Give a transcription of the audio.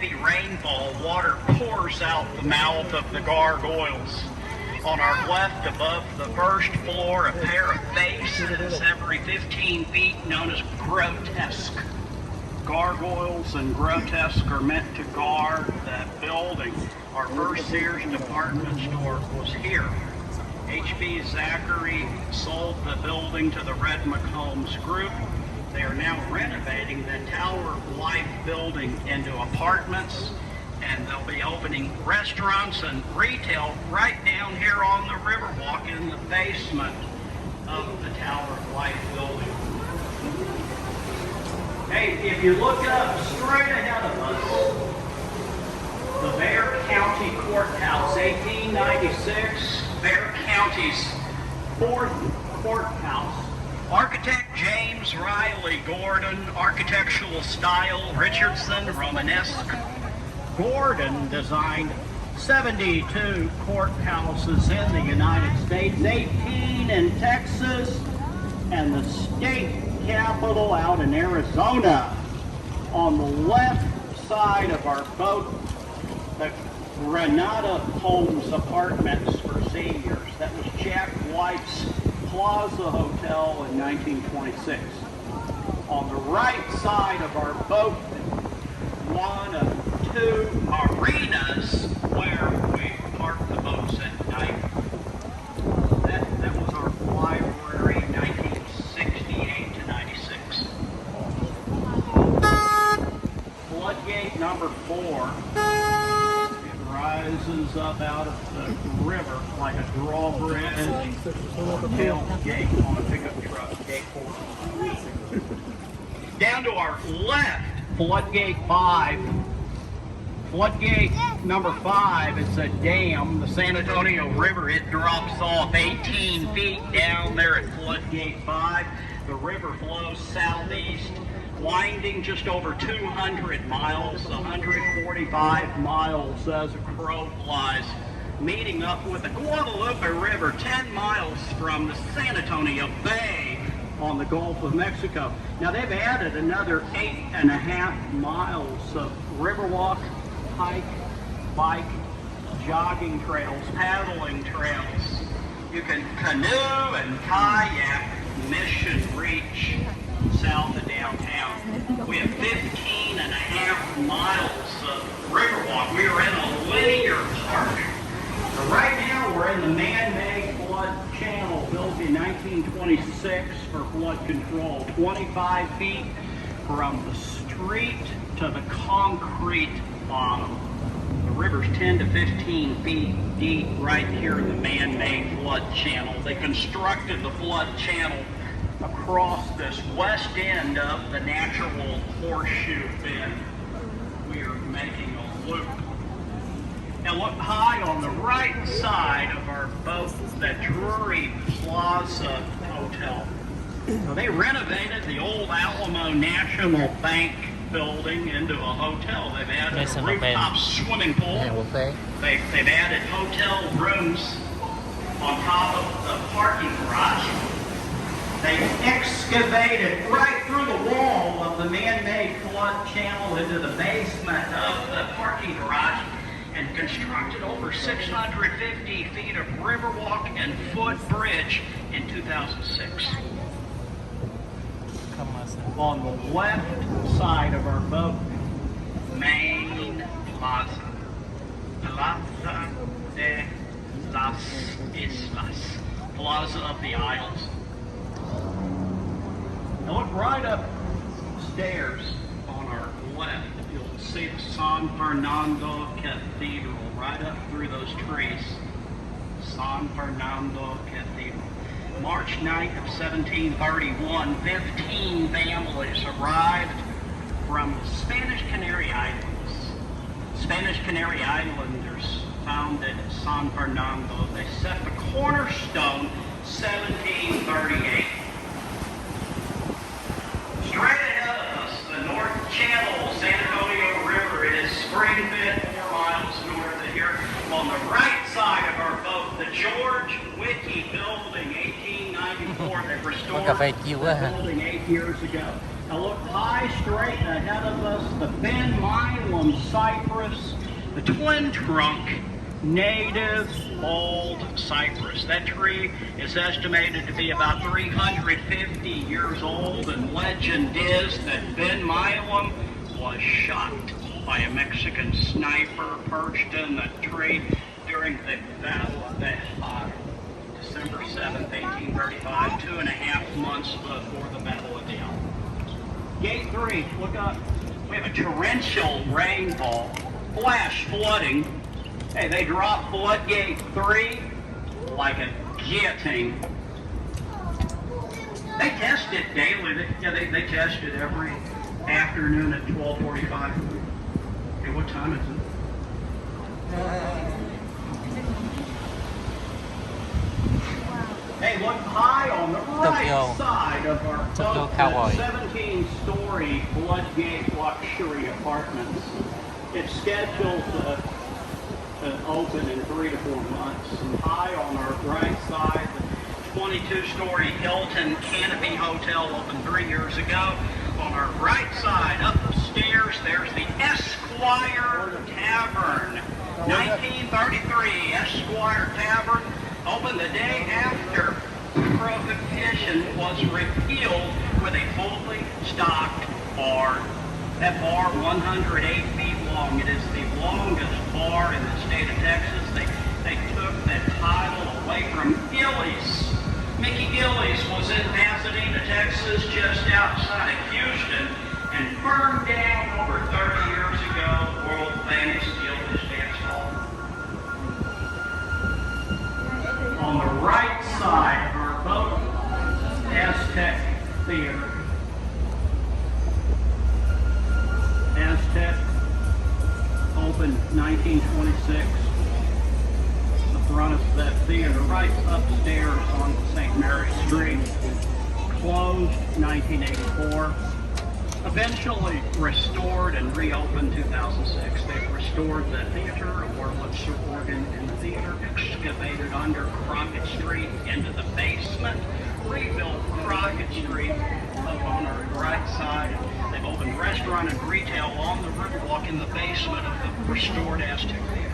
heavy rainfall, water pours out the mouth of the gargoyles. On our left, above the first floor, a pair of faces every 15 feet known as grotesque. Gargoyles and grotesque are meant to guard that building. Our first Sears department store was here. H.B. Zachary sold the building to the Red McCombs Group. They are now renovating the Tower of Life building into apartments, and they'll be opening restaurants and retail right down here on the Riverwalk in the basement of the Tower of Life building. Hey, if you look up straight ahead of us, the Bexar County Courthouse, 1896, Bexar County's fourth courthouse. Architect James Riley Gordon, architectural style Richardson, Romanesque. Gordon designed 72 courthouses in the United States, 18 in Texas, and the state capitol out in Arizona. On the left side of our boat, the Granada Homes Apartments for Seniors. That was Jack White's Plaza Hotel in 1926. On the right side of our boat, one of two marinas where we park the boats at night. That was our library, 1968 to 96. Floodgate number 4. Rises up out of the river like a drawbridge or tailgate on a pickup truck. Gate 4. Down to our left, Floodgate 5. Floodgate number 5, it's a dam. The San Antonio River, it drops off 18 feet down there at Floodgate 5. The river flows southeast, winding just over 200 miles, 145 miles as a crow flies, meeting up with the Guadalupe River 10 miles from the San Antonio Bay on the Gulf of Mexico. Now they've added another 8.5 miles of riverwalk, hike, bike, jogging trails, paddling trails. You can canoe and kayak Mission Reach south of downtown. We have 15.5 miles of riverwalk. We are in a linear park. Right now we're in the man-made flood channel built in 1926 for flood control. 25 feet from the street to the concrete bottom. The river's 10 to 15 feet deep right here in the man-made flood channel. They constructed the flood channel across this west end of the natural horseshoe bend. We are making a loop. Now look high on the right side of our boat, that Drury Plaza Hotel. So they renovated the old Alamo National Bank building into a hotel. They've added a rooftop swimming pool. They've added hotel rooms on top of the parking garage. They excavated right through the wall of the man-made flood channel into the basement of the parking garage and constructed over 650 feet of riverwalk and footbridge in 2006. On the left side of our boat, Main Plaza, Plaza de las Islas, Plaza of the Isles. Now look right upstairs on our left. You'll see the San Fernando Cathedral right up through those trees. San Fernando Cathedral. March 9th of 1731, 15 families arrived from the Spanish Canary Islands. Spanish Canary Islanders founded San Fernando. They set the cornerstone 1738. Straight ahead of us, the North Channel, San Antonio River. It is spring-fed 4 miles north of here. On the right side of our boat, the George Wiki Building, 1894. They restored the building 8 years ago. Now look high straight ahead of us, the Ben Milam Malum cypress, the twin trunk native old cypress. That tree is estimated to be about 350 years old, and legend is that Ben Milam was shot by a Mexican sniper perched in the tree during the Battle of the December 7th, 1835, 2.5 months before the Battle of the Alamo. Gate 3, look up. We have a torrential rainfall, flash flooding. Hey, they drop floodgate 3 like a guillotine. They test it daily. They test it every afternoon at 12:45. Okay, what time is it? Hey, look high on the right side of our 17-story floodgate luxury apartments. It's scheduled to open in 3 to 4 months. And high on our right side, the 22-story Hilton Canopy Hotel opened 3 years ago. On our right side, up the stairs, there's the Esquire Tavern. 1933 Esquire Tavern opened the day after Prohibition was repealed with a fully stocked bar. That bar, 108 feet long. It is the longest bar in the state of Texas. They took that title away from Gillies. Mickey Gillies was in Pasadena, Texas, just outside of Houston, and burned down over 30 years ago, world famous Gillies dance hall. On the right side of our boat, Aztec Theater. Aztec opened 1926. The front of that theater, right upstairs on St. Mary's Street, closed 1984. Eventually restored and reopened 2006. They restored the theater, a Wurlitzer organ in the theater, excavated under Crockett Street into the basement, rebuilt Crockett Street up on our right side. They've opened restaurant and retail on the Riverwalk in the basement of the restored Aztec Theater.